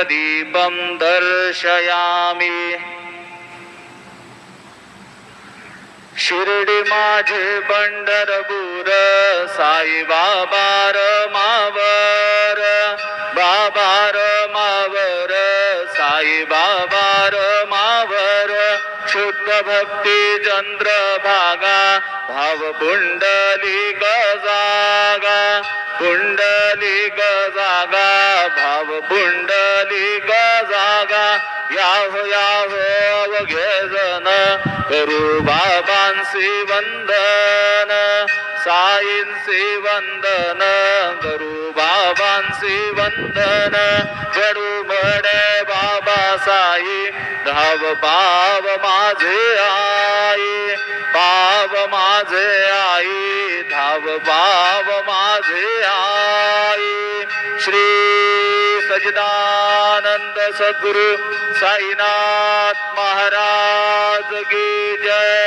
दीपं दर्शयामि। शिर्डी माझे पंढरपूर, साई बाबा मावर, बाबा मावर, साई बाबा मावर। शुद्ध भक्ती चंद्रभागा, भाव पुंडलिक जागा, पुंडलिक जागा, भाव पुंडलिक जागा। याहो याहो अवघे जन, करू बाबांसी वंदन, साईंसी वंदन, करू बाबांसी वंदन। कडू म्हणे बाबा साई, धाव पाव माझे आई, पाव माझे आई, धाव पाव माझे आई। श्री सच्चिदानंद सद्गुरु साईनाथ महाराज की जय।